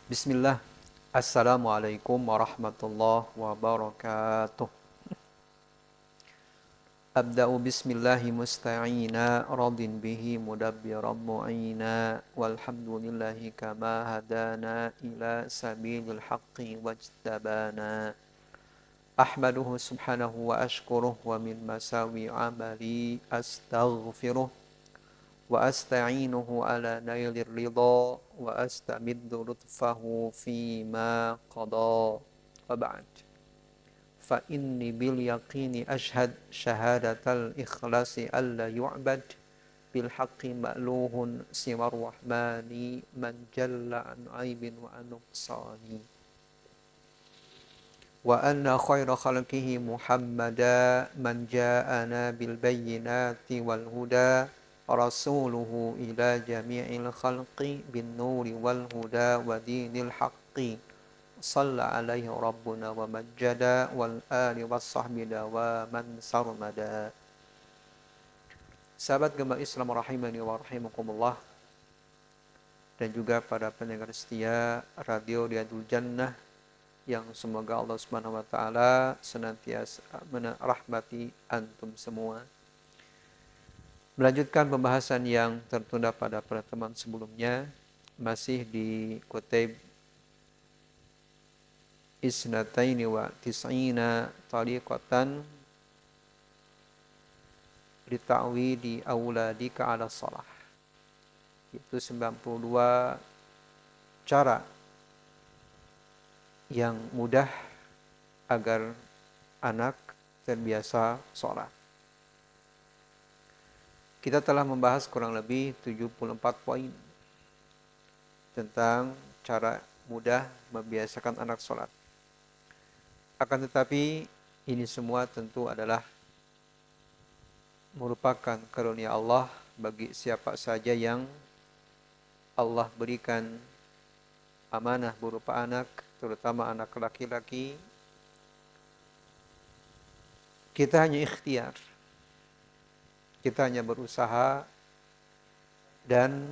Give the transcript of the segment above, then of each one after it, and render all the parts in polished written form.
Bismillah. Assalamualaikum warahmatullahi wabarakatuh. Abda'u bismillahi musta'ina radin bihi mudabbiran mu'ina walhamdulillahi kama hadana ila sabilil haqqi wajtabana. Ahmaduhu subhanahu wa ashkuruh wa min masawi amali astaghfiruh wa asta'inuhu ala nailir ridha wa astamiddu lutfahu fima qada wa ba'd fa inni bil yaqini ashhad syahadatal ikhlasi alla yu'bad bil haqqi ma'luhun siwar rahmani man jalla an aibin wa an nuqsani wa anna khaira khalqihi muhammada man ja'ana bil bayyinati wal huda rasuluhu ila jami'il khalqi bin nuri wal huda wa dinil haqqi salla alaihi rabbuna wa majjada wal ali was sahbida wa man sarmada. Sahabat Gema Islam rahimani wa rahimakumullah, dan juga para pendengar setia Radio Riyadul Jannah yang semoga Allah Subhanahu wa taala senantiasa merahmati antum semua. Melanjutkan pembahasan yang tertunda pada pertemuan sebelumnya, masih di Kutub Isnataini wa Tis'ina Tariqatan li ta'widi auladika 'ala shalah. Itu 92 cara yang mudah agar anak terbiasa sholat. Kita telah membahas kurang lebih 74 poin tentang cara mudah membiasakan anak sholat. Akan tetapi ini semua tentu adalah merupakan karunia Allah bagi siapa saja yang Allah berikan amanah berupa anak, terutama anak laki-laki. Kita hanya ikhtiar, kita hanya berusaha, dan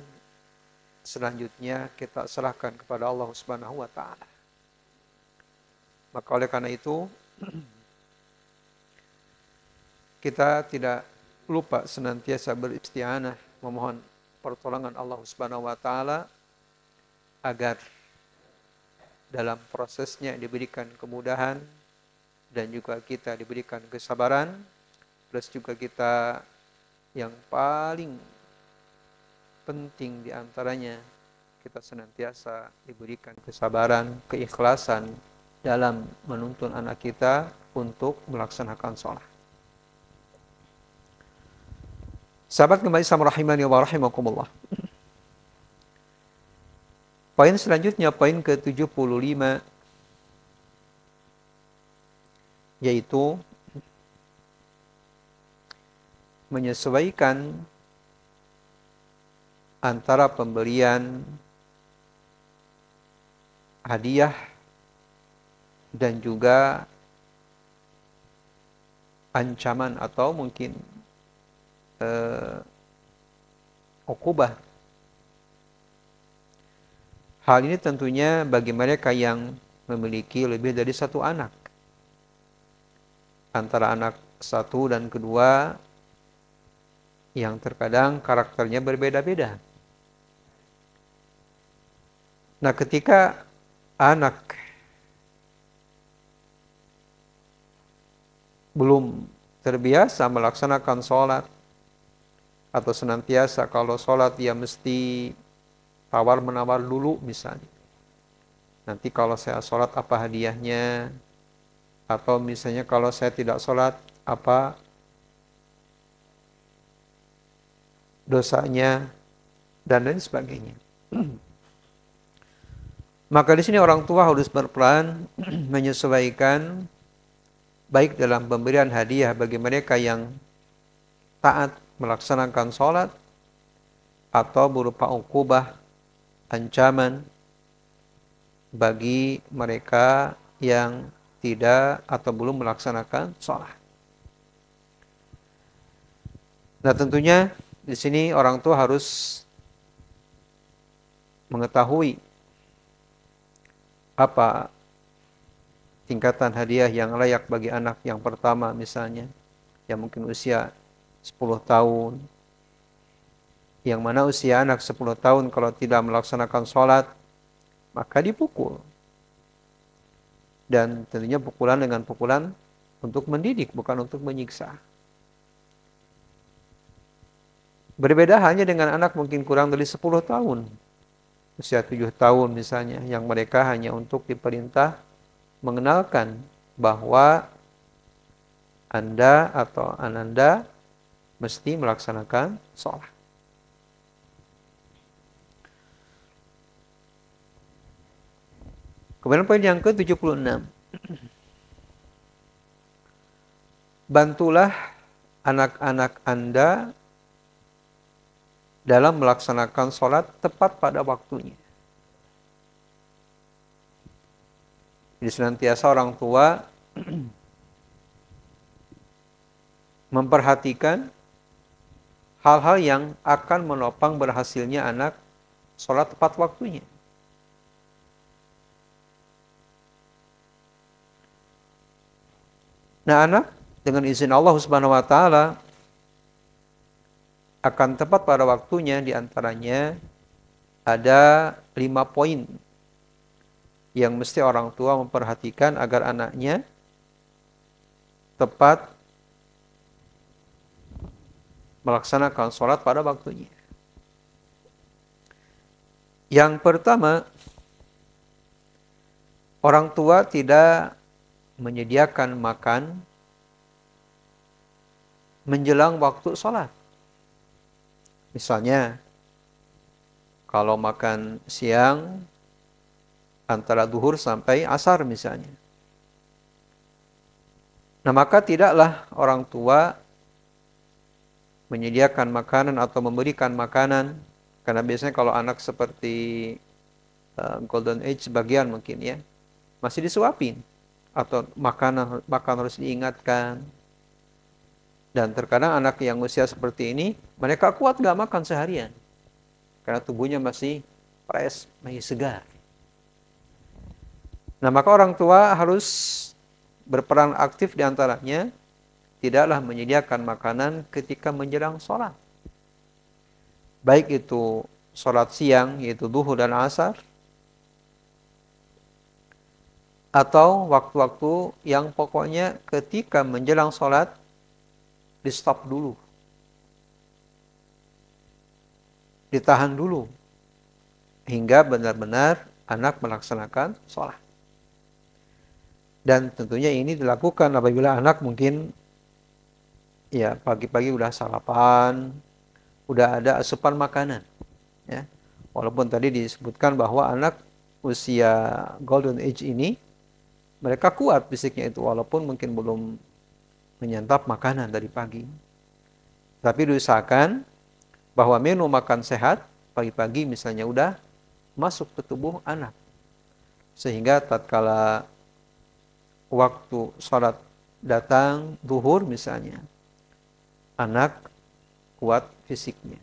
selanjutnya kita serahkan kepada Allah Subhanahu wa taala. Maka oleh karena itu kita tidak lupa senantiasa beristi'anah, memohon pertolongan Allah Subhanahu wa taala agar dalam prosesnya diberikan kemudahan dan juga kita diberikan kesabaran, plus juga kita yang paling penting diantaranya kita senantiasa diberikan kesabaran, keikhlasan dalam menuntun anak kita untuk melaksanakan sholat. Sahabat Gema Islam rahimani wa rahimakumullah. Poin selanjutnya, poin ke-75, yaitu menyesuaikan antara pemberian hadiah dan juga ancaman atau mungkin ukubah. Hal ini tentunya bagi mereka yang memiliki lebih dari satu anak. Antara anak satu dan kedua yang terkadang karakternya berbeda-beda. Nah, ketika anak belum terbiasa melaksanakan sholat, atau senantiasa kalau sholat ya mesti tawar-menawar dulu misalnya. Nanti kalau saya sholat apa hadiahnya? Atau misalnya kalau saya tidak sholat apa dosanya? Dan lain sebagainya. Maka di sini orang tua harus berperan menyesuaikan baik dalam pemberian hadiah bagi mereka yang taat melaksanakan sholat, atau berupa ukubah, ancaman bagi mereka yang tidak atau belum melaksanakan sholat. Nah, tentunya di sini orang tua harus mengetahui apa tingkatan hadiah yang layak bagi anak yang pertama misalnya, yang mungkin usia 10 tahun, yang mana usia anak 10 tahun kalau tidak melaksanakan sholat, maka dipukul. Dan tentunya pukulan dengan pukulan untuk mendidik, bukan untuk menyiksa. Berbeda hanya dengan anak mungkin kurang dari 10 tahun. Usia 7 tahun misalnya, yang mereka hanya untuk diperintah mengenalkan bahwa Anda atau Ananda mesti melaksanakan sholat. Kemudian poin yang ke-76. Bantulah anak-anak Anda dalam melaksanakan sholat tepat pada waktunya. Jadi senantiasa orang tua memperhatikan hal-hal yang akan menopang berhasilnya anak sholat tepat waktunya. Nah, anak dengan izin Allah Subhanahu wa taala akan tepat pada waktunya, diantaranya ada 5 poin yang mesti orang tua memperhatikan agar anaknya tepat melaksanakan sholat pada waktunya. Yang pertama, orang tua tidak menyediakan makan menjelang waktu sholat. Misalnya, kalau makan siang antara duhur sampai asar misalnya. Nah, maka tidaklah orang tua menyediakan makanan atau memberikan makanan, karena biasanya kalau anak seperti golden age sebagian mungkin ya, masih disuapin. Atau makan harus diingatkan. Dan terkadang anak yang usia seperti ini, mereka kuat gak makan seharian. Karena tubuhnya masih fresh, masih segar. Nah, maka orang tua harus berperan aktif diantaranya, tidaklah menyediakan makanan ketika menjelang sholat. Baik itu sholat siang, yaitu duhur dan asar, atau waktu-waktu yang pokoknya ketika menjelang sholat, di stop dulu. Ditahan dulu. Hingga benar-benar anak melaksanakan sholat. Dan tentunya ini dilakukan apabila anak mungkin ya pagi-pagi udah sarapan, udah ada asupan makanan. Ya. Walaupun tadi disebutkan bahwa anak usia golden age ini mereka kuat fisiknya itu, walaupun mungkin belum menyantap makanan dari pagi. Tapi diusahakan bahwa menu makan sehat pagi-pagi misalnya udah masuk ke tubuh anak. Sehingga tatkala waktu sholat datang, duhur misalnya, anak kuat fisiknya.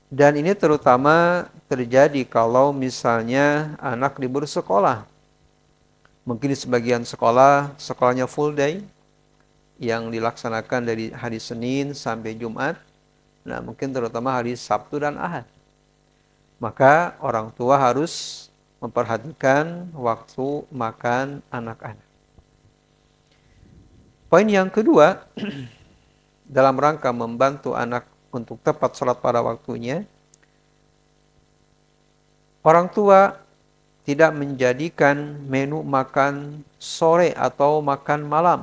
Dan ini terutama terjadi kalau misalnya anak libur sekolah. Mungkin di sebagian sekolah, sekolahnya full day, yang dilaksanakan dari hari Senin sampai Jumat. Nah, mungkin terutama hari Sabtu dan Ahad. Maka orang tua harus memperhatikan waktu makan anak-anak. Poin yang kedua, dalam rangka membantu anak untuk tepat sholat pada waktunya, orang tua tidak menjadikan menu makan sore atau makan malam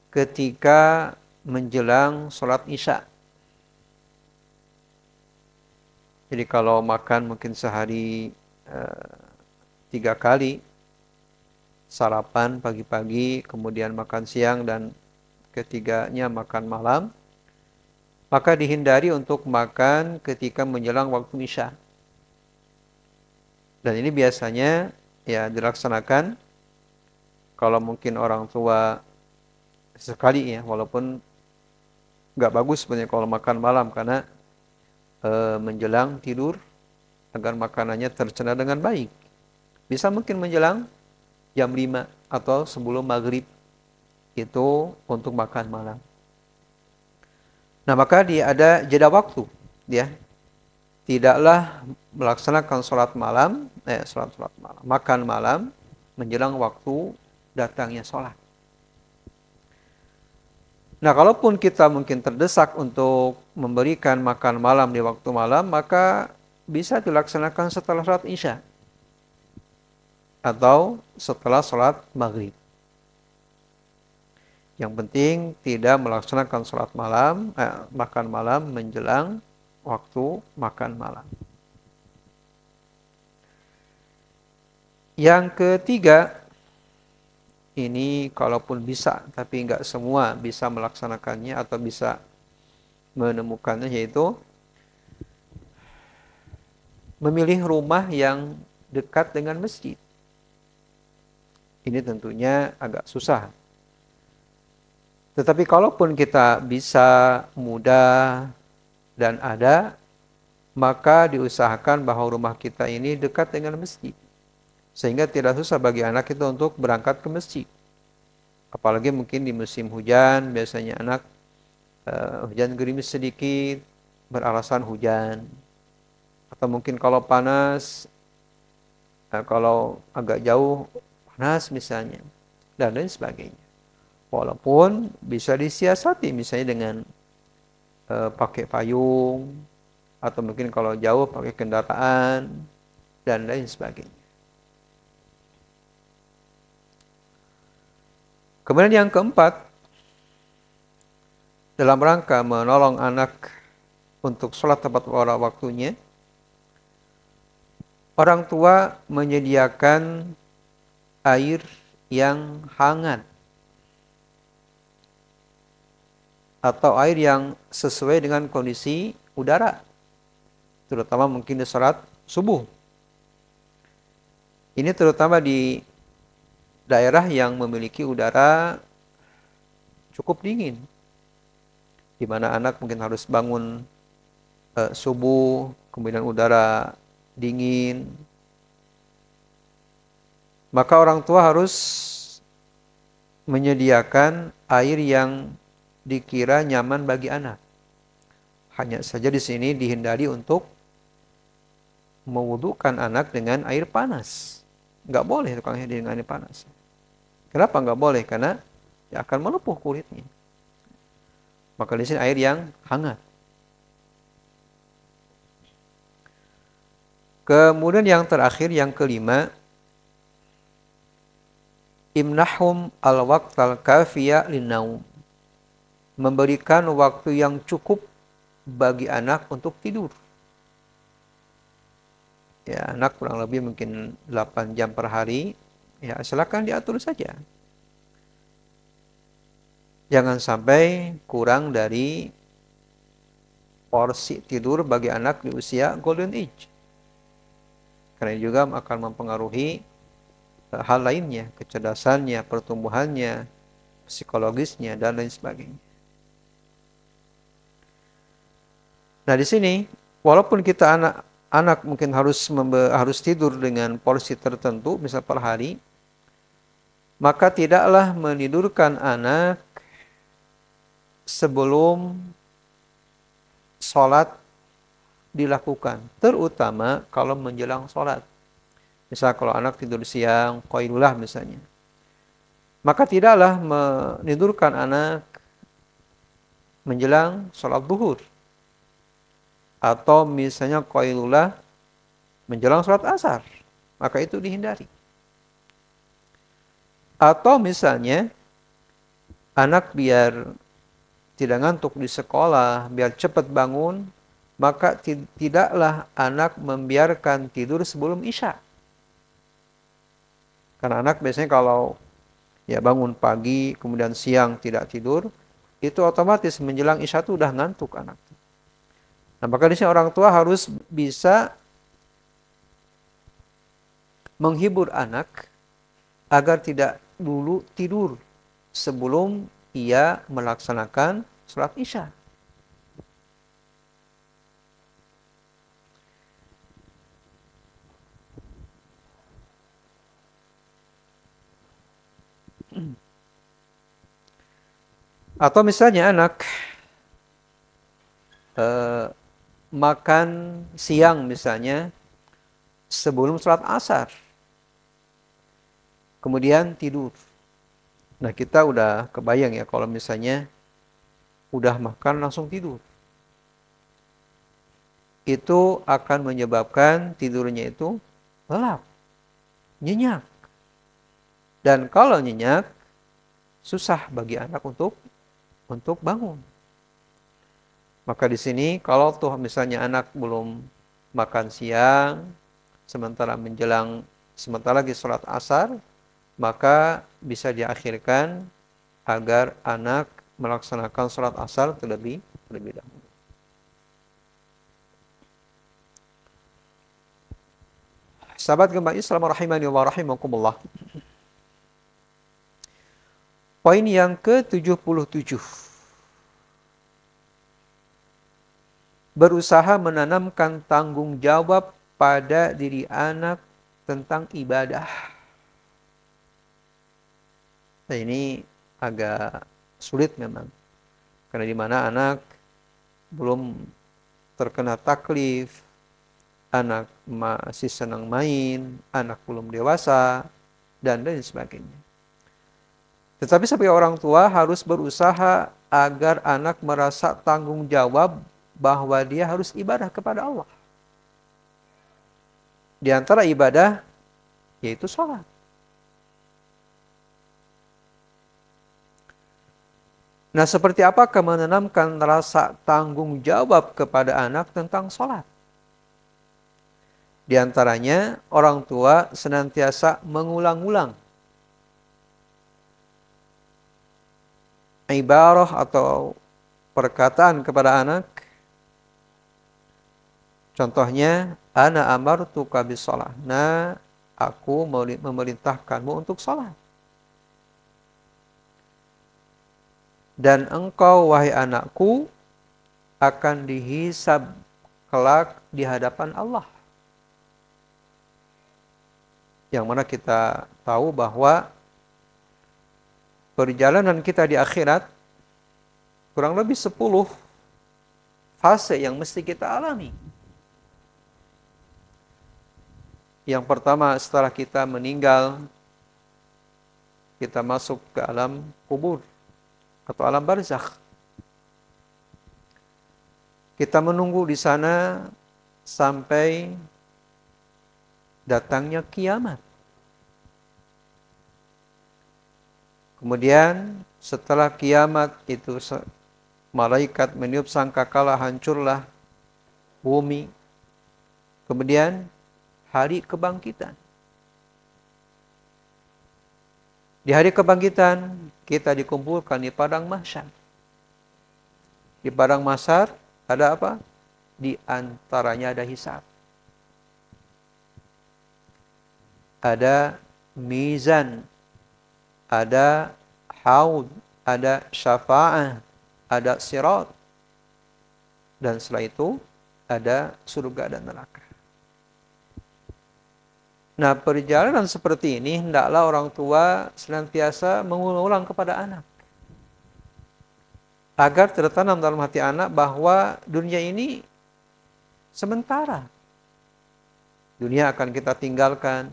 ketika menjelang sholat isya. Jadi kalau makan mungkin sehari 3 kali, sarapan pagi-pagi, kemudian makan siang, dan ketiganya makan malam, maka dihindari untuk makan ketika menjelang waktu isya. Dan ini biasanya ya dilaksanakan kalau mungkin orang tua sekali ya, walaupun nggak bagus sebenarnya kalau makan malam, karena menjelang tidur agar makanannya tercerna dengan baik. Bisa mungkin menjelang jam 5 atau sebelum maghrib, itu untuk makan malam. Nah, maka dia ada jeda waktu, ya. Tidaklah melaksanakan sholat malam, makan malam menjelang waktu datangnya sholat. Nah, kalaupun kita mungkin terdesak untuk memberikan makan malam di waktu malam, maka bisa dilaksanakan setelah sholat isya atau setelah sholat maghrib. Yang penting tidak melaksanakan sholat malam, makan malam menjelang waktu makan malam. Yang ketiga, ini kalaupun bisa, tapi nggak semua bisa melaksanakannya atau bisa menemukannya, yaitu memilih rumah yang dekat dengan masjid. Ini tentunya agak susah. Tetapi kalaupun kita bisa, mudah, dan ada, maka diusahakan bahwa rumah kita ini dekat dengan masjid. Sehingga tidak susah bagi anak itu untuk berangkat ke masjid. Apalagi mungkin di musim hujan, biasanya anak hujan gerimis sedikit, beralasan hujan. Atau mungkin kalau panas, kalau agak jauh, panas misalnya, dan lain sebagainya. Walaupun bisa disiasati misalnya dengan pakai payung, atau mungkin kalau jauh pakai kendaraan, dan lain sebagainya. Kemudian yang keempat, dalam rangka menolong anak untuk sholat tepat pada waktunya, orang tua menyediakan air yang hangat atau air yang sesuai dengan kondisi udara, terutama mungkin di sholat subuh. Ini terutama di daerah yang memiliki udara cukup dingin, di mana anak mungkin harus bangun subuh, kemudian udara dingin. Maka orang tua harus menyediakan air yang dikira nyaman bagi anak. Hanya saja di sini dihindari untuk mewudukan anak dengan air panas. Nggak boleh tukangnya dengan air panas. Kenapa nggak boleh? Karena akan melepuh kulitnya. Maka di sini air yang hangat. Kemudian yang terakhir, yang kelima, imnahum al-waqtal kafiya linnaum. Memberikan waktu yang cukup bagi anak untuk tidur. Ya, anak kurang lebih mungkin 8 jam per hari, ya silakan diatur saja. Jangan sampai kurang dari porsi tidur bagi anak di usia golden age. Karena juga akan mempengaruhi hal lainnya, kecerdasannya, pertumbuhannya, psikologisnya, dan lain sebagainya. Nah, di sini walaupun kita anak mungkin harus tidur dengan porsi tertentu, misal per hari, maka tidaklah menidurkan anak sebelum sholat dilakukan, terutama kalau menjelang sholat. Misal kalau anak tidur siang, qailulah misalnya, maka tidaklah menidurkan anak menjelang sholat zuhur, atau misalnya qailulah menjelang sholat asar, maka itu dihindari. Atau misalnya anak biar tidak ngantuk di sekolah, biar cepat bangun, maka tidaklah anak membiarkan tidur sebelum isya. Karena anak biasanya kalau ya bangun pagi, kemudian siang tidak tidur, itu otomatis menjelang isya itu udah ngantuk anak. Nah, maka di sini orang tua harus bisa menghibur anak agar tidak dulu tidur sebelum ia melaksanakan sholat isya. Atau misalnya anak makan siang misalnya sebelum sholat asar, kemudian tidur. Nah, kita udah kebayang ya kalau misalnya udah makan langsung tidur. Itu akan menyebabkan tidurnya itu lelap, nyenyak. Dan kalau nyenyak, susah bagi anak untuk bangun. Maka di sini kalau tuh misalnya anak belum makan siang, sementara lagi sholat asar, maka bisa diakhirkan agar anak melaksanakan sholat asar terlebih dahulu. Sahabat gempa Islam rahimani wa rahimakumullah. Poin yang ke-77. Berusaha menanamkan tanggung jawab pada diri anak tentang ibadah. Nah, ini agak sulit memang. Karena di mana anak belum terkena taklif, anak masih senang main, anak belum dewasa, dan lain sebagainya. Tetapi sebagai orang tua harus berusaha agar anak merasa tanggung jawab bahwa dia harus ibadah kepada Allah. Di antara ibadah yaitu sholat. Nah, seperti apakah menanamkan rasa tanggung jawab kepada anak tentang sholat? Di antaranya, orang tua senantiasa mengulang-ulang ibarah atau perkataan kepada anak. Contohnya, ana amartuka bis-shalah. Nah, aku memerintahkanmu untuk sholat. Dan engkau, wahai anakku, akan dihisab kelak di hadapan Allah. Yang mana kita tahu bahwa perjalanan kita di akhirat kurang lebih 10 fase yang mesti kita alami. Yang pertama, setelah kita meninggal, kita masuk ke alam kubur atau alam barzakh. Kita menunggu di sana sampai datangnya kiamat. Kemudian setelah kiamat itu malaikat meniup sangkakala, hancurlah bumi. Kemudian hari kebangkitan. Di hari kebangkitan kita dikumpulkan di padang mahsyar. Di padang mahsyar ada apa? Di antaranya ada hisab. Ada mizan, ada haud, ada syafa'ah, ada sirat. Dan setelah itu ada surga dan neraka. Nah, perjalanan seperti ini hendaklah orang tua senantiasa mengulang-ulang kepada anak. Agar tertanam dalam hati anak bahwa dunia ini sementara. Dunia akan kita tinggalkan.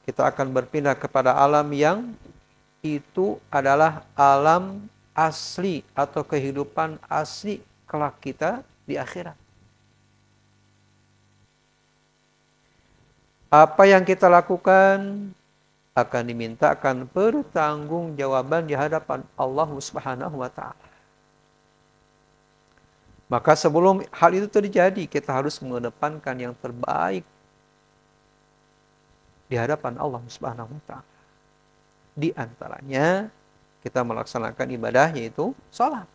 Kita akan berpindah kepada alam yang itu adalah alam asli atau kehidupan asli kelak kita di akhirat. Apa yang kita lakukan akan dimintakan pertanggungjawaban di hadapan Allah Subhanahu wa taala. Maka sebelum hal itu terjadi, kita harus mengedepankan yang terbaik di hadapan Allah Subhanahu wa taala. Di antaranya kita melaksanakan ibadah yaitu salat.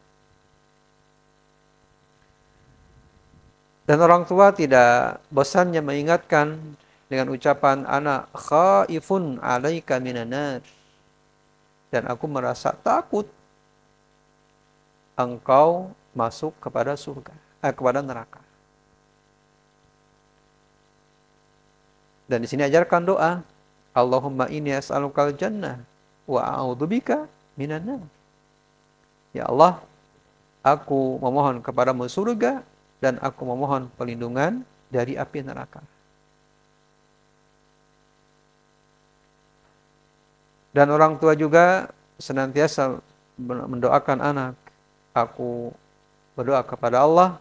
Dan orang tua tidak bosannya mengingatkan dengan ucapan ana khaifun 'alaika minan nar. Dan aku merasa takut engkau masuk kepada kepada neraka. Dan di sini ajarkan doa, Allahumma inni as'alukal jannah wa a'udzubika minan nar. Ya Allah, aku memohon kepadamu surga dan aku memohon perlindungan dari api neraka. Dan orang tua juga senantiasa mendoakan anak. Aku berdoa kepada Allah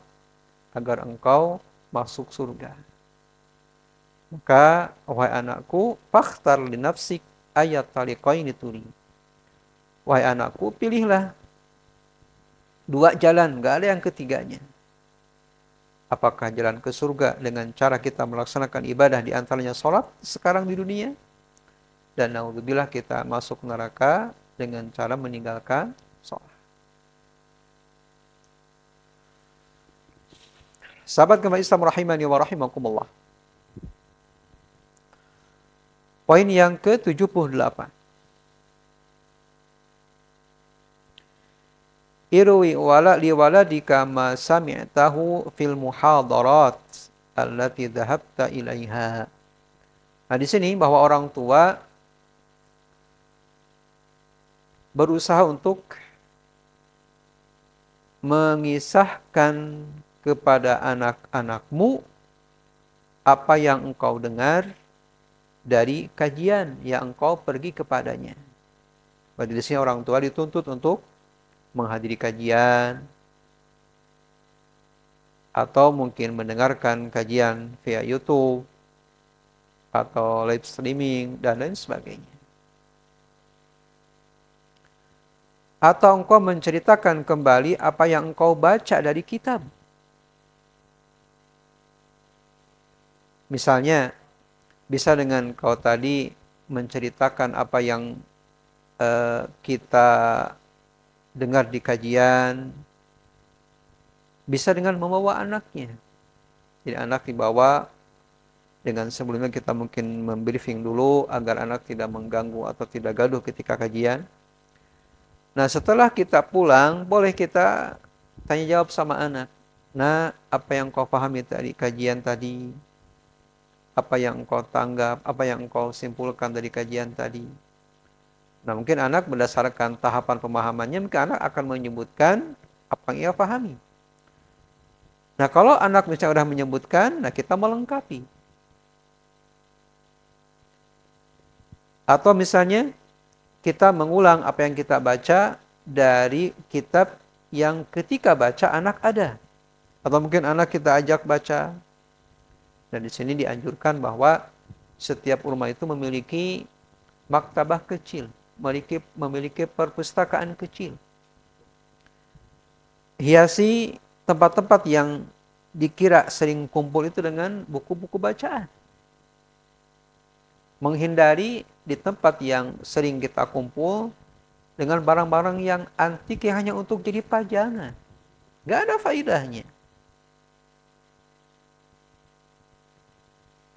agar engkau masuk surga. Maka, wahai anakku, fakhtar li nafsik ayat taliqaini turi. Wahai anakku, pilihlah dua jalan, gak ada yang ketiganya. Apakah jalan ke surga dengan cara kita melaksanakan ibadah di antaranya sholat sekarang di dunia, dan naudzubillah kita masuk neraka dengan cara meninggalkan sholat. Sahabat gempa Islam rahimani wa rahimakumullah. Poin yang ke-78. Irwi wala li waladika ma sami'tahu fil muhadarat allati dhahabta ilaiha. Nah, di sini bahwa orang tua berusaha untuk mengisahkan kepada anak-anakmu apa yang engkau dengar dari kajian yang engkau pergi kepadanya. Berarti di sini orang tua dituntut untuk menghadiri kajian atau mungkin mendengarkan kajian via YouTube atau live streaming dan lain sebagainya. Atau engkau menceritakan kembali apa yang engkau baca dari kitab. Misalnya, bisa dengan kau tadi menceritakan apa yang kita dengar di kajian. Bisa dengan membawa anaknya. Jadi anak dibawa, dengan sebelumnya kita mungkin membriefing dulu agar anak tidak mengganggu atau tidak gaduh ketika kajian. Nah, setelah kita pulang, boleh kita tanya jawab sama anak. Nah, apa yang kau pahami dari kajian tadi? Apa yang engkau tanggap, apa yang engkau simpulkan dari kajian tadi. Nah, mungkin anak berdasarkan tahapan pemahamannya, mungkin anak akan menyebutkan apa yang ia pahami. Nah, kalau anak misalnya sudah menyebutkan, nah kita melengkapi. Atau misalnya kita mengulang apa yang kita baca dari kitab yang ketika baca anak ada. Atau mungkin anak kita ajak baca. Dan di sini dianjurkan bahwa setiap rumah itu memiliki maktabah kecil, memiliki perpustakaan kecil. Hiasi tempat-tempat yang dikira sering kumpul itu dengan buku-buku bacaan. Menghindari di tempat yang sering kita kumpul dengan barang-barang yang antik yang hanya untuk jadi pajangan. Gak ada faedahnya.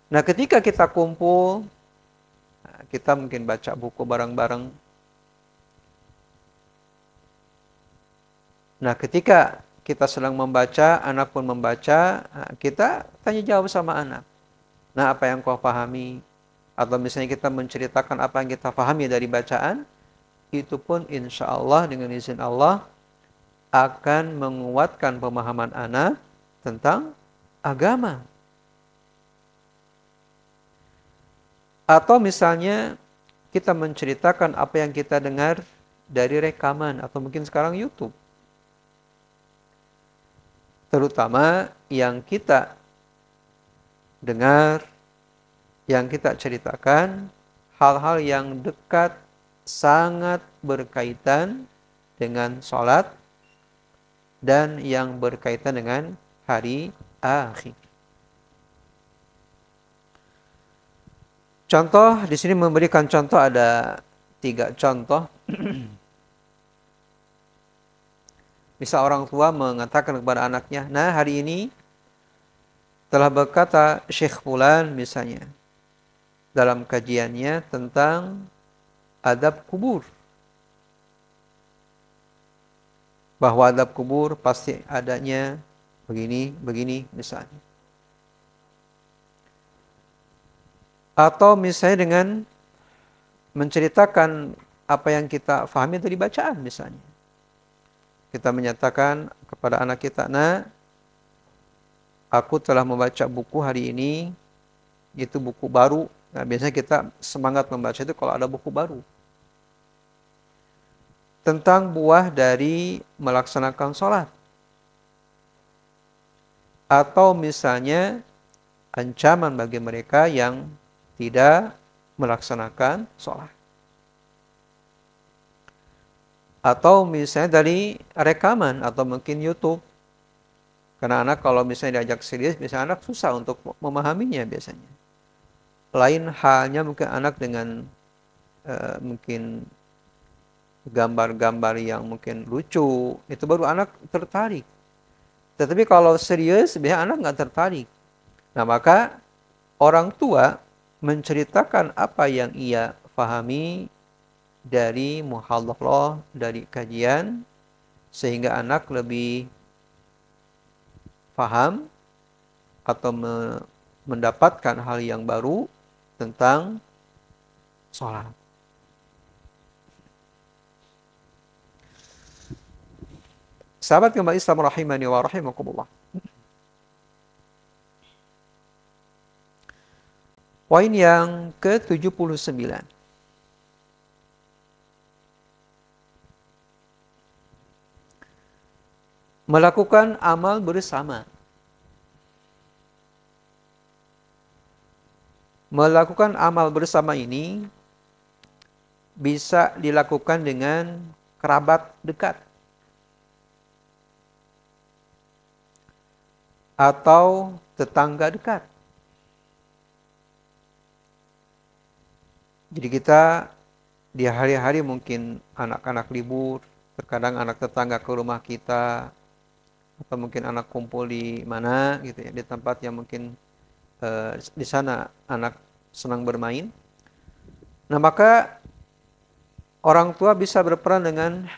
Nah, ketika kita kumpul, kita mungkin baca buku bareng-bareng. Nah, ketika kita sedang membaca, anak pun membaca, kita tanya jawab sama anak. Nah, apa yang kau pahami? Atau misalnya kita menceritakan apa yang kita pahami dari bacaan, itu pun insya Allah dengan izin Allah akan menguatkan pemahaman anak tentang agama. Atau misalnya kita menceritakan apa yang kita dengar dari rekaman atau mungkin sekarang YouTube. Terutama yang kita dengar, yang kita ceritakan, hal-hal yang dekat, sangat berkaitan dengan sholat, dan yang berkaitan dengan hari akhir. Contoh, di sini memberikan contoh ada 3 contoh. Misal orang tua mengatakan kepada anaknya, nah hari ini telah berkata Syekh Fulan misalnya dalam kajiannya tentang adab kubur. Bahwa adab kubur pasti adanya begini misalnya. Atau misalnya dengan menceritakan apa yang kita pahami dari bacaan misalnya. kita menyatakan kepada anak kita, "Nah, aku telah membaca buku hari ini, itu buku baru." Nah, biasanya kita semangat membaca itu kalau ada buku baru. Tentang buah dari melaksanakan sholat. Atau misalnya ancaman bagi mereka yang tidak melaksanakan sholat. Atau misalnya dari rekaman atau mungkin YouTube. Karena anak kalau misalnya diajak serius, biasanya anak susah untuk memahaminya biasanya. Lain halnya mungkin anak dengan mungkin gambar-gambar yang mungkin lucu, itu baru anak tertarik. Tetapi kalau serius, biasanya anak nggak tertarik. Nah, maka orang tua menceritakan apa yang ia pahami dari muhadharah, dari kajian, sehingga anak lebih paham atau mendapatkan hal yang baru tentang sholat. Sahabat kembali Islam rahimani wa rahimakumullah. Poin yang ke-79. Melakukan amal bersama. Melakukan amal bersama ini bisa dilakukan dengan kerabat dekat. Atau tetangga dekat. Jadi kita di hari-hari mungkin anak-anak libur, terkadang anak tetangga ke rumah kita, atau mungkin anak kumpul di mana gitu ya, di tempat yang mungkin di sana anak senang bermain. Nah, maka orang tua bisa berperan dengan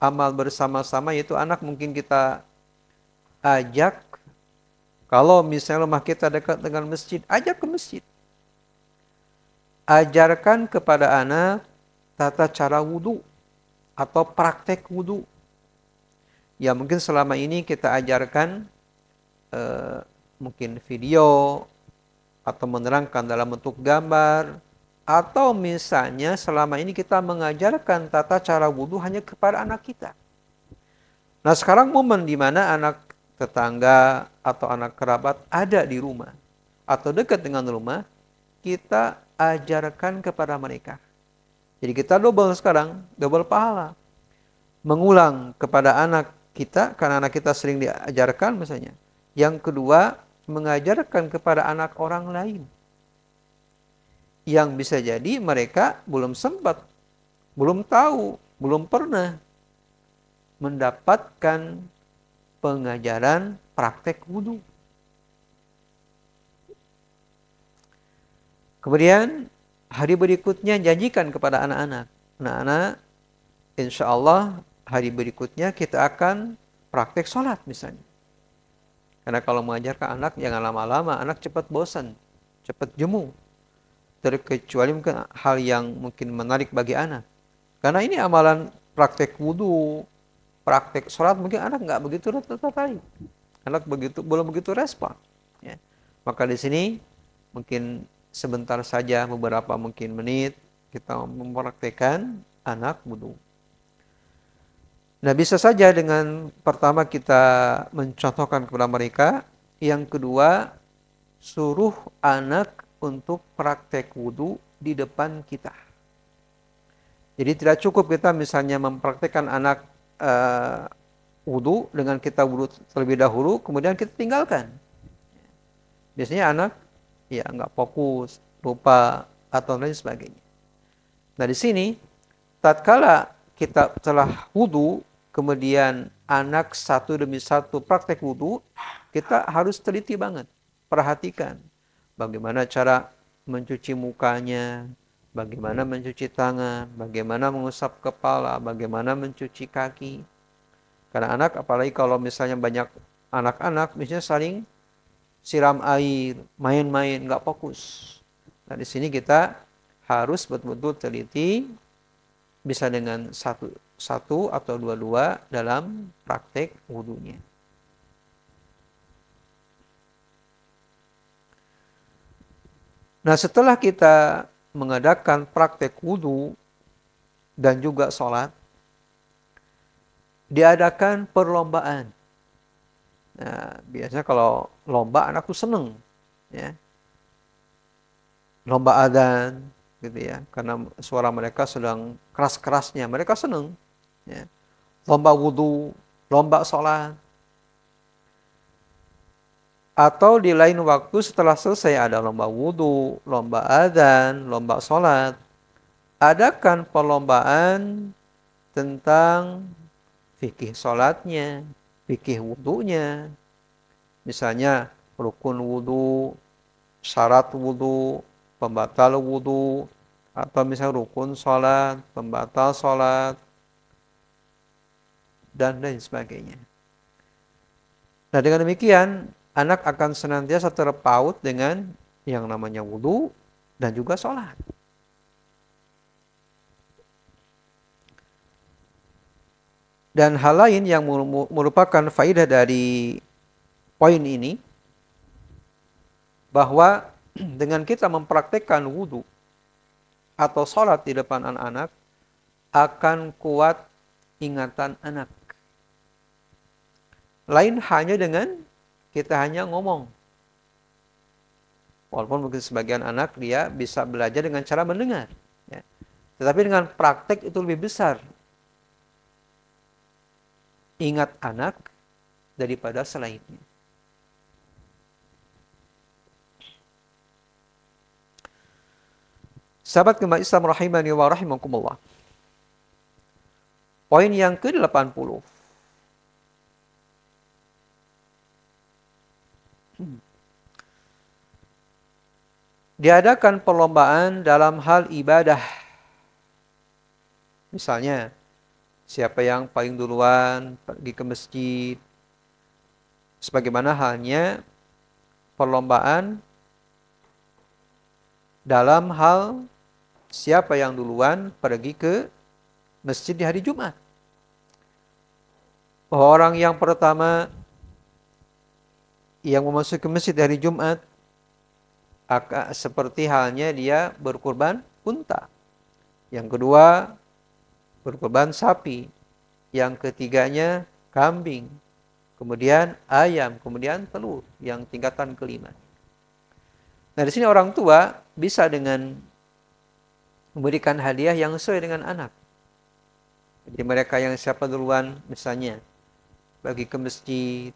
amal bersama-sama, yaitu anak mungkin kita ajak, kalau misalnya rumah kita dekat dengan masjid, ajak ke masjid. Ajarkan kepada anak tata cara wudhu atau praktek wudhu. Ya mungkin selama ini kita ajarkan mungkin video atau menerangkan dalam bentuk gambar, atau misalnya selama ini kita mengajarkan tata cara wudhu hanya kepada anak kita. Nah, sekarang momen di mana anak tetangga atau anak kerabat ada di rumah atau dekat dengan rumah, kita ajarkan kepada mereka. Jadi kita double sekarang, double pahala. Mengulang kepada anak kita, karena anak kita sering diajarkan misalnya. Yang kedua, mengajarkan kepada anak orang lain. Yang bisa jadi mereka belum sempat, belum tahu, belum pernah mendapatkan pengajaran praktek wudhu. Kemudian hari berikutnya janjikan kepada anak-anak. Anak-anak, insya Allah hari berikutnya kita akan praktek sholat misalnya. Karena kalau mengajarkan anak jangan lama-lama, anak cepat bosan, cepat jemu. Terkecuali mungkin hal yang mungkin menarik bagi anak. Karena ini amalan praktek wudhu, praktek sholat, mungkin anak nggak begitu tertarik. Anak belum begitu respon. Ya. Maka di sini mungkin sebentar saja, beberapa mungkin menit, kita mempraktekkan anak wudhu. Nah, bisa saja dengan pertama kita mencontohkan kepada mereka. Yang kedua, suruh anak untuk praktek wudhu di depan kita. Jadi tidak cukup kita misalnya mempraktekkan anak wudhu dengan kita wudhu terlebih dahulu, kemudian kita tinggalkan. Biasanya anak ya nggak fokus, lupa, atau lain sebagainya. Nah, di sini tatkala kita telah wudhu, kemudian anak satu demi satu praktek wudhu, kita harus teliti banget, perhatikan bagaimana cara mencuci mukanya, bagaimana mencuci tangan, bagaimana mengusap kepala, bagaimana mencuci kaki. Karena anak, apalagi kalau misalnya banyak anak-anak, misalnya saling siram air, main-main, nggak fokus. Nah, di sini kita harus betul-betul teliti bisa dengan satu atau dua-dua dalam praktek wudunya. Nah, setelah kita mengadakan praktek wudu dan juga sholat, diadakan perlombaan. Nah, biasanya kalau lomba anak tuh seneng, ya. Lomba adzan, gitu ya, karena suara mereka sedang keras-kerasnya, mereka seneng. Ya. Lomba wudu, lomba sholat, atau di lain waktu setelah selesai ada lomba wudu, lomba adzan, lomba sholat, adakan perlombaan tentang fikih sholatnya, fikih wudunya, misalnya rukun wudu, syarat wudu, pembatal wudu, atau misalnya rukun sholat, pembatal sholat, dan lain sebagainya. Nah, dengan demikian, anak akan senantiasa terpaut dengan yang namanya wudu dan juga sholat. Dan hal lain yang merupakan faidah dari poin ini, bahwa dengan kita mempraktekkan wudu atau sholat di depan anak-anak, akan kuat ingatan anak. Lain hanya dengan kita hanya ngomong. Walaupun mungkin sebagian anak dia bisa belajar dengan cara mendengar. Ya. Tetapi dengan praktek itu lebih besar ingat anak daripada selainnya. Sahabat gemah Islam rahimani wa rahimakumullah. Poin yang ke-80. Diadakan perlombaan dalam hal ibadah. Misalnya, siapa yang paling duluan pergi ke masjid. Sebagaimana halnya perlombaan dalam hal siapa yang duluan pergi ke masjid di hari Jumat. Orang yang pertama yang memasuki masjid di hari Jumat, seperti halnya dia berkurban unta. Yang kedua, berkurban sapi. Yang ketiganya, kambing. Kemudian ayam, kemudian telur, yang tingkatan kelima. Nah, di sini orang tua bisa dengan memberikan hadiah yang sesuai dengan anak. Jadi mereka yang siapa duluan, misalnya, pergi ke masjid,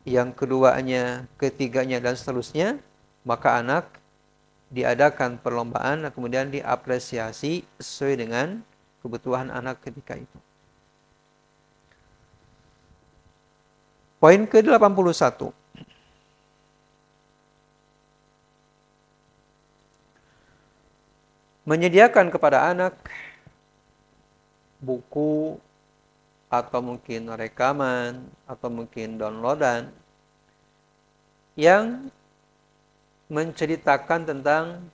yang keduanya, ketiganya, dan seterusnya, maka anak diadakan perlombaan, kemudian diapresiasi sesuai dengan kebutuhan anak ketika itu. Poin ke-81. Menyediakan kepada anak buku atau mungkin rekaman atau mungkin downloadan yang menceritakan tentang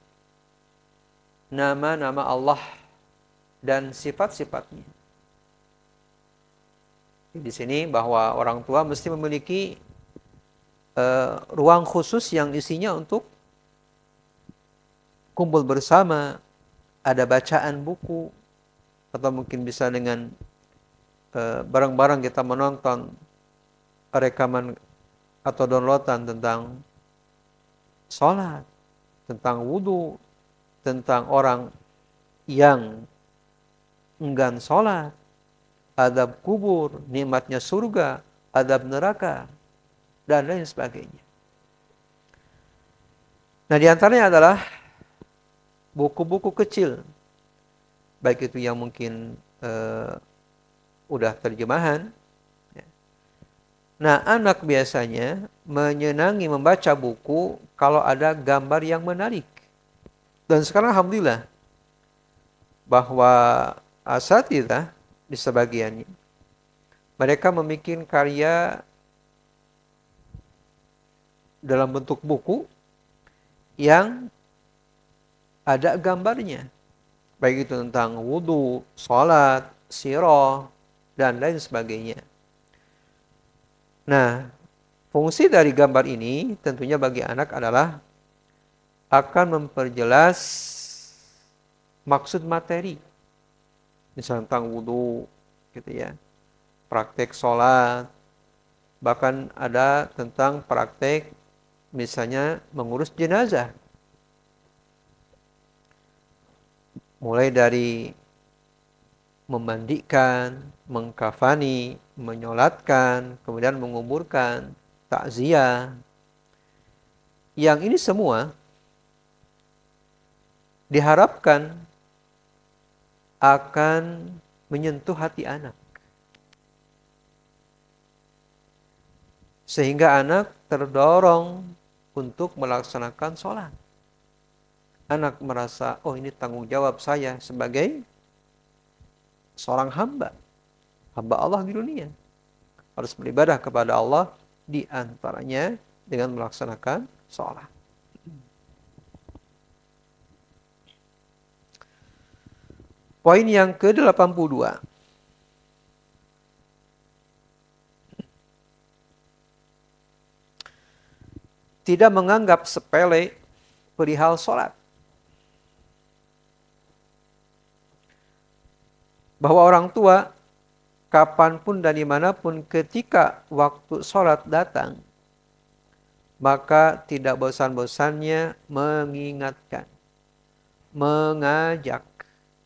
nama-nama Allah dan sifat-sifatnya. Di sini bahwa orang tua mesti memiliki ruang khusus yang isinya untuk kumpul bersama, ada bacaan buku, atau mungkin bisa dengan bareng-bareng kita menonton rekaman atau downloadan tentang sholat, tentang wudu, tentang orang yang enggan sholat, adab kubur, nikmatnya surga, adab neraka, dan lain sebagainya. Nah, di antaranya adalah buku-buku kecil, baik itu yang mungkin udah terjemahan. Nah, anak biasanya menyenangi membaca buku kalau ada gambar yang menarik. Dan sekarang alhamdulillah bahwa asatidzah di sebagiannya mereka membuat karya dalam bentuk buku yang ada gambarnya. baik itu tentang wudhu, sholat, sirah, dan lain sebagainya. Nah, fungsi dari gambar ini tentunya bagi anak adalah akan memperjelas maksud materi. Misalnya tentang wudhu, gitu ya. Praktek sholat, bahkan ada tentang praktek misalnya mengurus jenazah. Mulai dari memandikan, mengkafani, menyolatkan, kemudian menguburkan, takziah. Yang ini semua diharapkan akan menyentuh hati anak. Sehingga anak terdorong untuk melaksanakan sholat. Anak merasa, oh ini tanggung jawab saya sebagai seorang hamba. Hamba Allah di dunia. Harus beribadah kepada Allah di antaranya dengan melaksanakan sholat. Poin yang ke-82. Tidak menganggap sepele perihal sholat. Bahwa orang tua kapanpun dan dimanapun ketika waktu sholat datang, maka tidak bosan-bosannya mengingatkan, mengajak,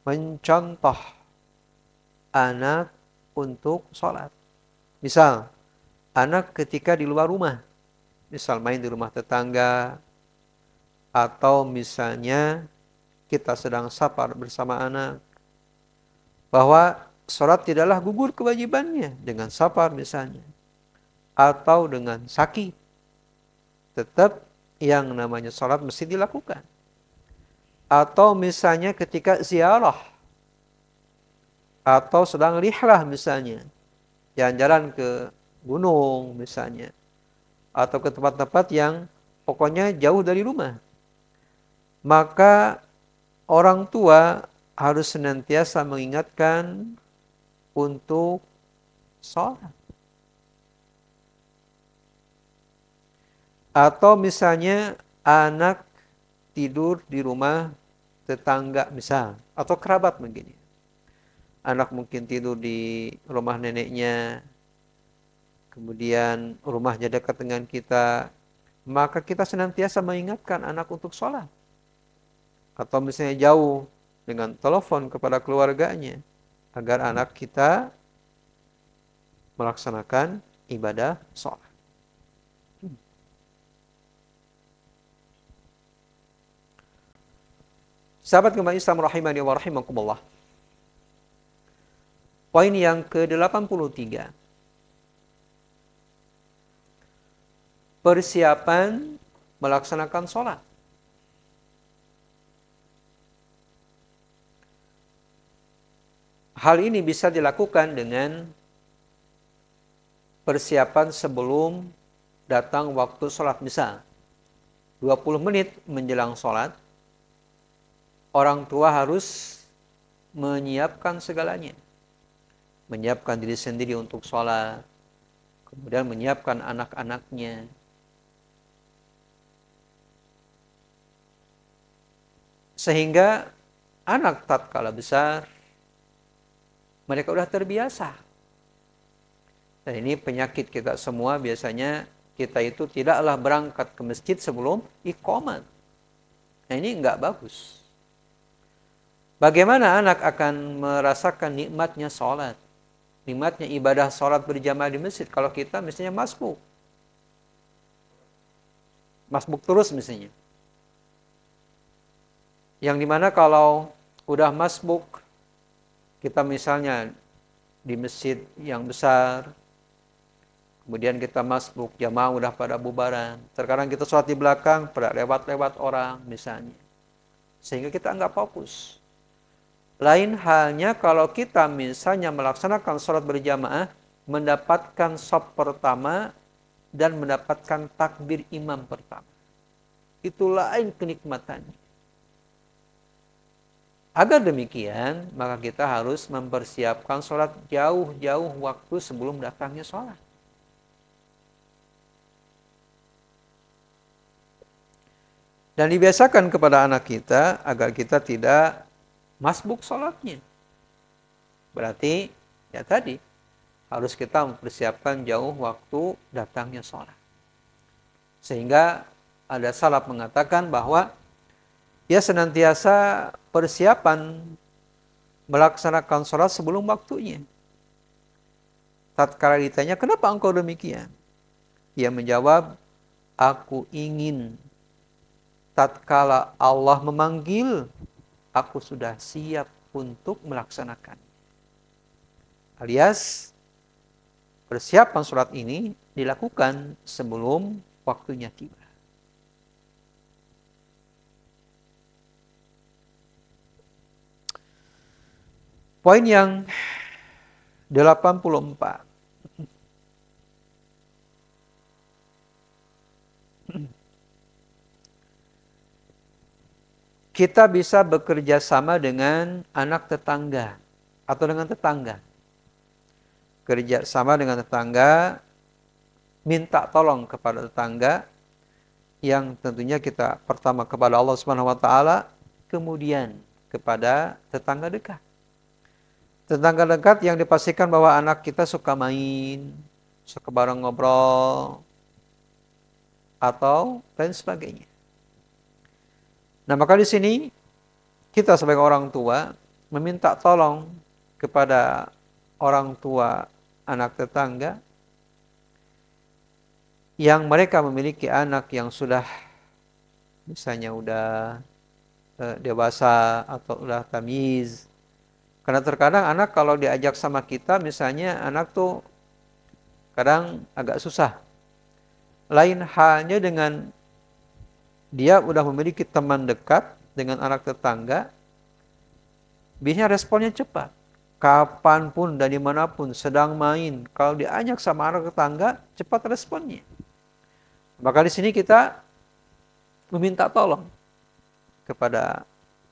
mencontoh anak untuk sholat. Misal, anak ketika di luar rumah, misal main di rumah tetangga, atau misalnya kita sedang safar bersama anak, bahwa sholat tidaklah gugur kewajibannya dengan safar misalnya, atau dengan sakit. Tetap yang namanya sholat mesti dilakukan. Atau misalnya ketika ziarah, atau sedang rihlah misalnya, jalan-jalan ke gunung misalnya, atau ke tempat-tempat yang pokoknya jauh dari rumah. Maka orang tua harus senantiasa mengingatkan untuk sholat. Atau misalnya anak tidur di rumah tetangga misal, atau kerabat begini. Anak mungkin tidur di rumah neneknya, kemudian rumahnya dekat dengan kita, maka kita senantiasa mengingatkan anak untuk sholat. Atau misalnya jauh, dengan telepon kepada keluarganya, agar anak kita melaksanakan ibadah sholat. Sahabat kembali Islam rahimani wa rahimakumullah. Poin yang ke-83. Persiapan melaksanakan sholat. Hal ini bisa dilakukan dengan persiapan sebelum datang waktu sholat. Misal, 20 menit menjelang sholat, orang tua harus menyiapkan segalanya. Menyiapkan diri sendiri untuk sholat, kemudian menyiapkan anak-anaknya. Sehingga anak tatkala besar, mereka sudah terbiasa. Dan ini penyakit kita semua, biasanya kita itu tidaklah berangkat ke masjid sebelum iqamat. Nah, ini enggak bagus. Bagaimana anak akan merasakan nikmatnya sholat? Nikmatnya ibadah sholat berjamaah di masjid kalau kita misalnya masbuk. Masbuk terus misalnya. Yang dimana kalau udah masbuk, kita misalnya di masjid yang besar, kemudian kita masbuk, jamaah udah pada bubaran. Terkadang kita sholat di belakang, pada lewat-lewat orang misalnya. Sehingga kita nggak fokus. Lain halnya kalau kita misalnya melaksanakan sholat berjamaah, mendapatkan shaf pertama dan mendapatkan takbir imam pertama. Itu lain kenikmatannya. Agar demikian, maka kita harus mempersiapkan sholat jauh-jauh waktu sebelum datangnya sholat. Dan dibiasakan kepada anak kita agar kita tidak masbuk sholatnya. Berarti, ya tadi, harus kita mempersiapkan jauh waktu datangnya sholat. Sehingga ada salaf mengatakan bahwa ia senantiasa persiapan melaksanakan sholat sebelum waktunya. Tatkala ditanya, kenapa engkau demikian? Ia menjawab, aku ingin tatkala Allah memanggil, aku sudah siap untuk melaksanakan. Alias, persiapan sholat ini dilakukan sebelum waktunya tiba. Poin yang 84. Kita bisa bekerja sama dengan anak tetangga atau dengan tetangga. Kerja sama dengan tetangga, minta tolong kepada tetangga, yang tentunya kita pertama kepada Allah Subhanahu wa taala, kemudian kepada tetangga dekat. Tetangga dekat yang dipastikan bahwa anak kita suka main, suka bareng ngobrol, atau lain sebagainya. Nah, maka di sini kita sebagai orang tua meminta tolong kepada orang tua anak tetangga yang mereka memiliki anak yang sudah misalnya udah dewasa atau udah tamyiz. Karena terkadang anak kalau diajak sama kita, misalnya anak tuh kadang agak susah. Lain halnya dengan dia udah memiliki teman dekat dengan anak tetangga, biasanya responnya cepat. Kapanpun dan dimanapun sedang main, kalau diajak sama anak tetangga, cepat responnya. Maka di sini kita meminta tolong kepada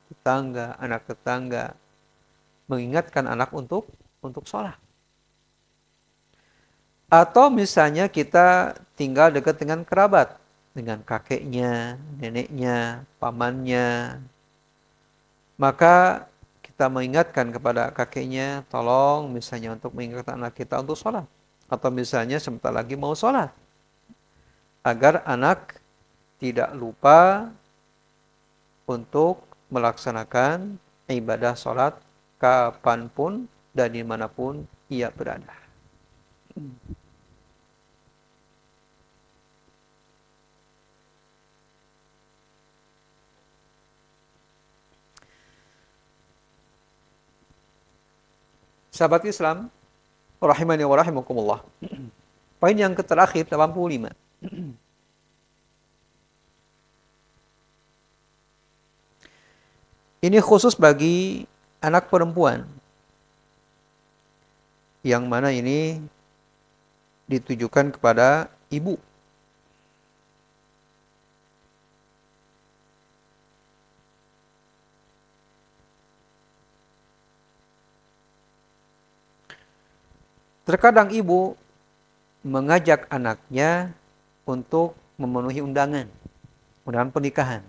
tetangga, anak tetangga, mengingatkan anak untuk sholat. Atau misalnya kita tinggal dekat dengan kerabat, dengan kakeknya, neneknya, pamannya. Maka kita mengingatkan kepada kakeknya, tolong misalnya untuk mengingatkan anak kita untuk sholat. Atau misalnya sebentar lagi mau sholat. Agar anak tidak lupa untuk melaksanakan ibadah sholat kapanpun dan dimanapun ia berada. Sahabat Islam, rahimani wa rahimakumullah. Poin yang terakhir, 85. Ini khusus bagi anak perempuan. Yang mana ini ditujukan kepada ibu. Terkadang ibu mengajak anaknya untuk memenuhi undangan pernikahan.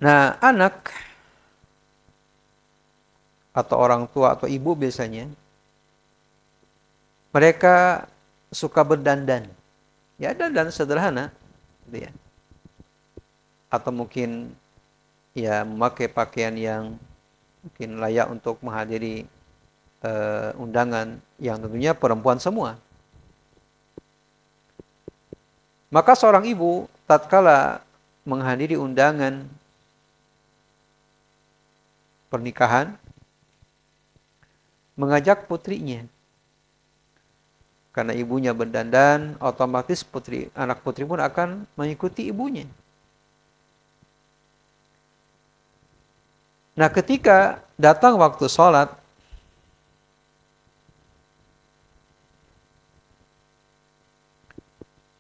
Nah, anak atau orang tua atau ibu biasanya mereka suka berdandan. Ya, dandan sederhana, gitu ya. Atau mungkin ya memakai pakaian yang mungkin layak untuk menghadiri undangan yang tentunya perempuan semua. Maka seorang ibu tatkala menghadiri undangan pernikahan, mengajak putrinya. Karena ibunya berdandan, otomatis anak putri pun akan mengikuti ibunya. Nah, ketika datang waktu sholat,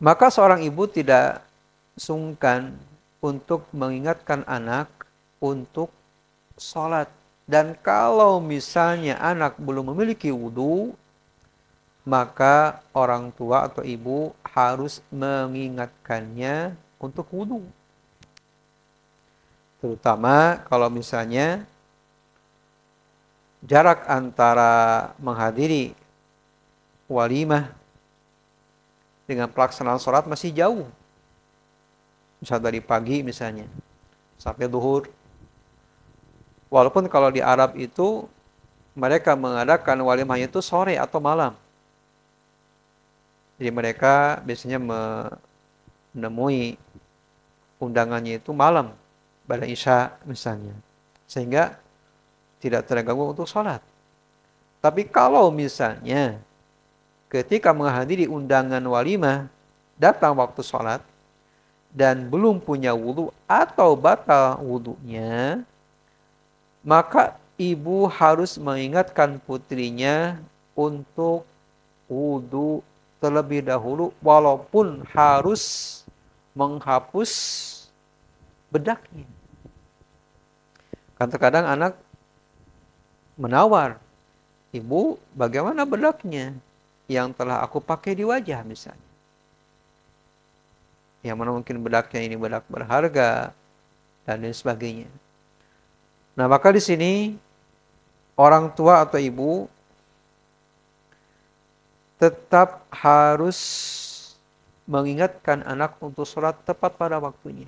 Maka seorang ibu tidak sungkan untuk mengingatkan anak untuk sholat. Dan kalau misalnya anak belum memiliki wudhu, maka orang tua atau ibu harus mengingatkannya untuk wudhu. Terutama kalau misalnya jarak antara menghadiri walimah dengan pelaksanaan sholat masih jauh. Misal dari pagi misalnya sampai duhur. Walaupun kalau di Arab itu mereka mengadakan walimahnya itu sore atau malam. Jadi mereka biasanya menemui undangannya itu malam, pada Isya misalnya. Sehingga tidak terganggu untuk sholat. Tapi kalau misalnya ketika menghadiri undangan walimah, datang waktu sholat, dan belum punya wudhu atau batal wudhunya, maka ibu harus mengingatkan putrinya untuk wudhu terlebih dahulu, walaupun harus menghapus bedaknya. Kan terkadang anak menawar, ibu bagaimana bedaknya yang telah aku pakai di wajah misalnya. Yang mana mungkin bedaknya ini bedak berharga dan lain sebagainya. Nah, maka di sini orang tua atau ibu tetap harus mengingatkan anak untuk sholat tepat pada waktunya.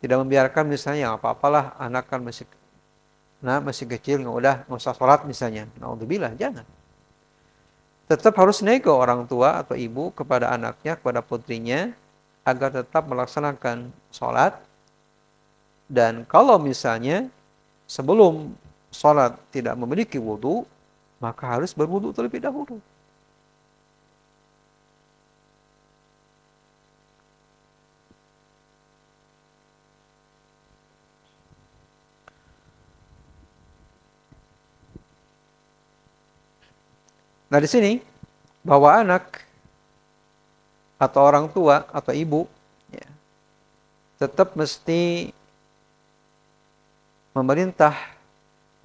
Tidak membiarkan misalnya apa-apalah anak kan masih kecil, nggak usah sholat misalnya. Naudzubillah, jangan. Tetap harus nego orang tua atau ibu kepada anaknya, kepada putrinya, agar tetap melaksanakan sholat. Dan kalau misalnya sebelum sholat tidak memiliki wudhu, maka harus berwudhu terlebih dahulu. Nah, di sini bahwa anak atau orang tua atau ibu ya, tetap mesti memerintah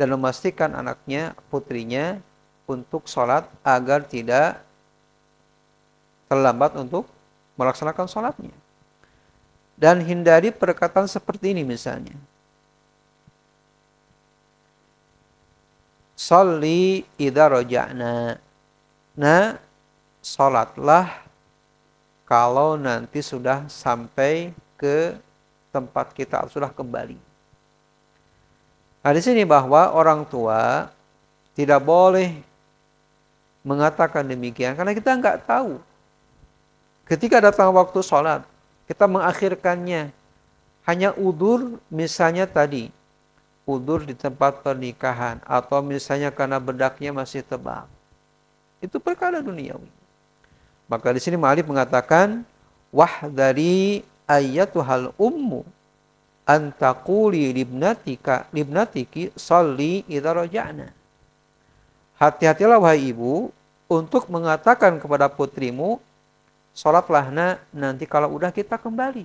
dan memastikan anaknya, putrinya untuk sholat agar tidak terlambat untuk melaksanakan sholatnya. Dan hindari perkataan seperti ini misalnya. Sholli idza raja'na. Nah, sholatlah kalau nanti sudah sampai ke tempat kita, sudah kembali. Nah, di sini bahwa orang tua tidak boleh mengatakan demikian karena kita nggak tahu. Ketika datang waktu sholat, kita mengakhirkannya. Hanya udzur misalnya tadi, udzur di tempat pernikahan atau misalnya karena bedaknya masih tebal. Itu perkara duniawi. Maka di sini Ma'alif mengatakan, wahdari ayyatuhal ummu antaquli libnatiki sholli idza raja'na. Hati-hatilah wahai ibu untuk mengatakan kepada putrimu, sholatlah nanti kalau udah kita kembali.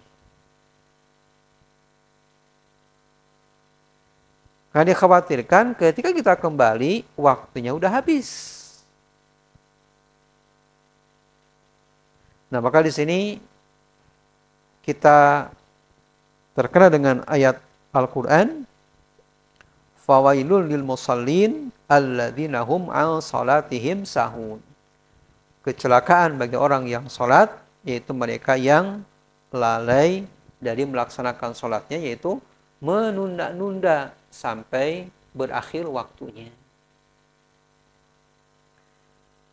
Karena dikhawatirkan ketika kita kembali, waktunya udah habis. Nah, maka di sini kita terkena dengan ayat Al-Quran, fawailul lil musallin alladzina hum an salatihim sahun. Kecelakaan bagi orang yang sholat, yaitu mereka yang lalai dari melaksanakan sholatnya, yaitu menunda-nunda sampai berakhir waktunya.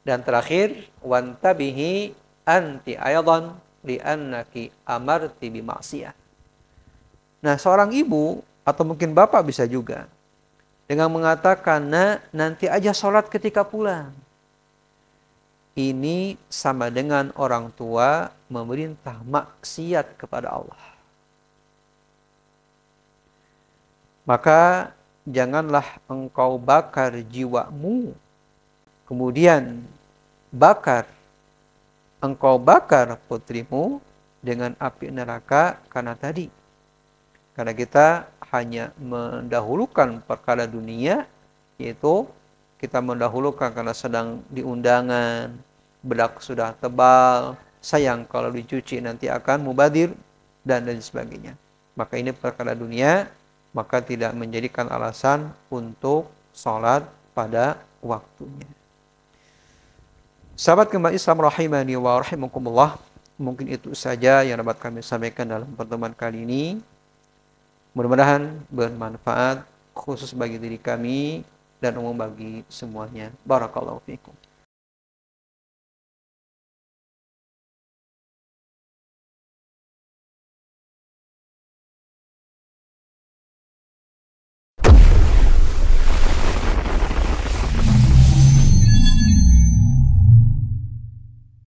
Dan terakhir, wantabihi anti aydan li'annaki amarti bima'siyah. Nah, seorang ibu atau mungkin bapak bisa juga dengan mengatakan, nanti aja sholat ketika pulang. Ini sama dengan orang tua memerintah maksiat kepada Allah. Maka janganlah engkau bakar jiwamu, kemudian bakar engkau bakar putrimu dengan api neraka karena tadi. Karena kita hanya mendahulukan perkara dunia, yaitu kita mendahulukan karena sedang di undangan, bedak sudah tebal, sayang kalau dicuci nanti akan mubadir, dan lain sebagainya. Maka ini perkara dunia, maka tidak menjadikan alasan untuk sholat pada waktunya. Sahabat kembali Islam rahimani wa rahimakumullah, mungkin itu saja yang dapat kami sampaikan dalam pertemuan kali ini. Mudah-mudahan bermanfaat khusus bagi diri kami dan umum bagi semuanya. Barakallahu fiikum.